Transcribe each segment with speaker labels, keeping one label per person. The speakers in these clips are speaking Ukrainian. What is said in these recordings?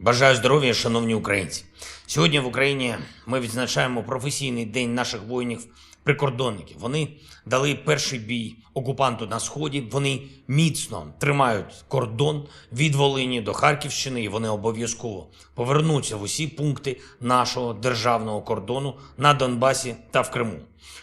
Speaker 1: Бажаю здоров'я, шановні українці. Сьогодні в Україні ми відзначаємо професійний день наших воїнів-прикордонників. Вони дали перший бій окупанту на Сході, вони міцно тримають кордон від Волині до Харківщини, і вони обов'язково повернуться в усі пункти нашого державного кордону на Донбасі та в Криму.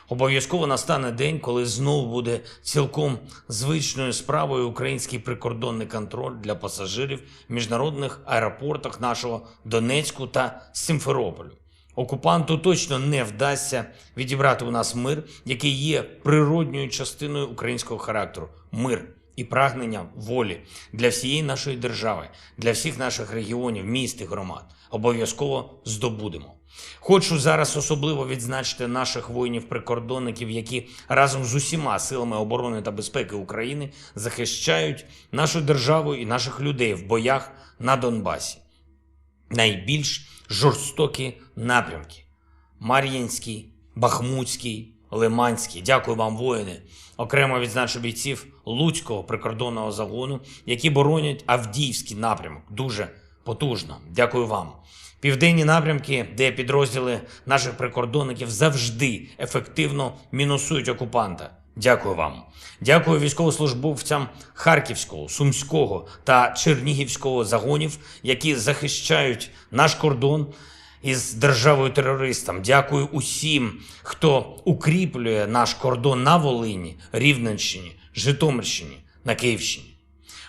Speaker 1: Обов'язково настане день, коли знову буде цілком звичною справою український прикордонний контроль для пасажирів в міжнародних аеропортах нашого Донецьку та Сімферополю. Окупанту точно не вдасться відібрати у нас мир, який є природньою частиною українського характеру. Мир і прагнення волі для всієї нашої держави, для всіх наших регіонів, міст і громад. Обов'язково здобудемо. Хочу зараз особливо відзначити наших воїнів-прикордонників, які разом з усіма силами оборони та безпеки України захищають нашу державу і наших людей в боях на Донбасі. Найбільш жорстокі напрямки – Мар'їнський, Бахмутський, Лиманський. Дякую вам, воїни. Окремо відзначу бійців Луцького прикордонного загону, які боронять Авдіївський напрямок. Дуже потужно. Дякую вам. Південні напрямки, де підрозділи наших прикордонників завжди ефективно мінусують окупанта. Дякую вам. Дякую військовослужбовцям Харківського, Сумського та Чернігівського загонів, які захищають наш кордон із державою-терористом. Дякую усім, хто укріплює наш кордон на Волині, Рівненщині, Житомирщині, на Київщині.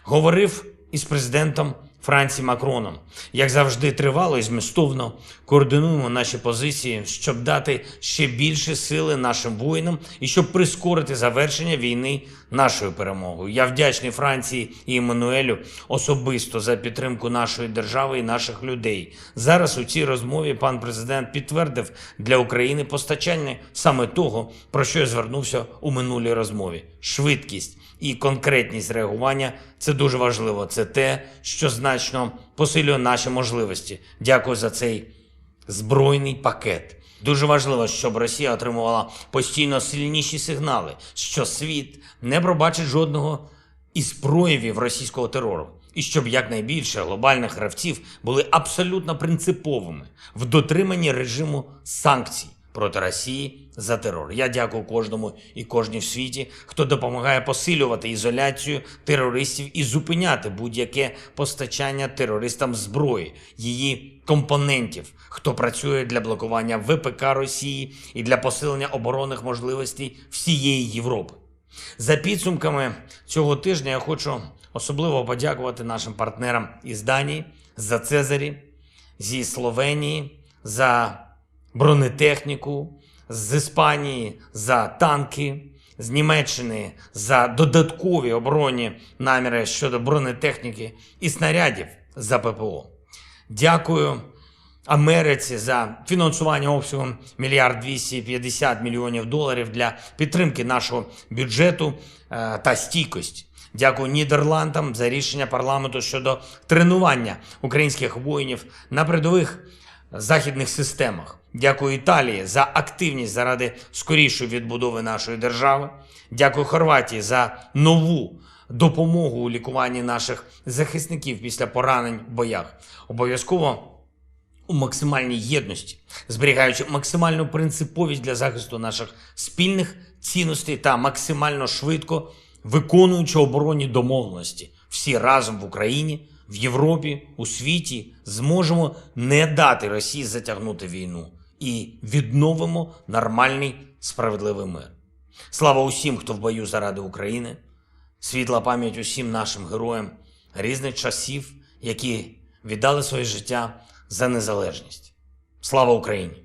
Speaker 1: Говорив із президентом Франції Макроном. Як завжди, тривало і змістовно координуємо наші позиції, щоб дати ще більше сили нашим воїнам і щоб прискорити завершення війни нашою перемогою. Я вдячний Франції і Еммануелю особисто за підтримку нашої держави і наших людей. Зараз у цій розмові пан президент підтвердив для України постачання саме того, про що я звернувся у минулій розмові. Швидкість і конкретність реагування – це дуже важливо. Це те, що значно посилює наші можливості. Дякую за цей збройний пакет. Дуже важливо, щоб Росія отримувала постійно сильніші сигнали, що світ не пробачить жодного із проявів російського терору. І щоб якнайбільше глобальних гравців були абсолютно принциповими в дотриманні режиму санкцій проти Росії за терор. Я дякую кожному і кожній в світі, хто допомагає посилювати ізоляцію терористів і зупиняти будь-яке постачання терористам зброї, її компонентів, хто працює для блокування ВПК Росії і для посилення оборонних можливостей всієї Європи. За підсумками цього тижня я хочу особливо подякувати нашим партнерам із Данії за Цезарі, зі Словенії за бронетехніку, з Іспанії за танки, з Німеччини за додаткові оборонні наміри щодо бронетехніки і снарядів за ППО. Дякую Америці за фінансування обсягом $1 250 мільйонів для підтримки нашого бюджету та стійкості. Дякую Нідерландам за рішення парламенту щодо тренування українських воїнів на передових західних системах. Дякую Італії за активність заради скорішої відбудови нашої держави. Дякую Хорватії за нову допомогу у лікуванні наших захисників після поранень в боях. Обов'язково у максимальній єдності, зберігаючи максимальну принциповість для захисту наших спільних цінностей та максимально швидко виконуючи оборонні домовленості. Всі разом в Україні, в Європі, у світі зможемо не дати Росії затягнути війну і відновимо нормальний, справедливий мир. Слава усім, хто в бою заради України, світла пам'ять усім нашим героям різних часів, які віддали своє життя за незалежність. Слава Україні!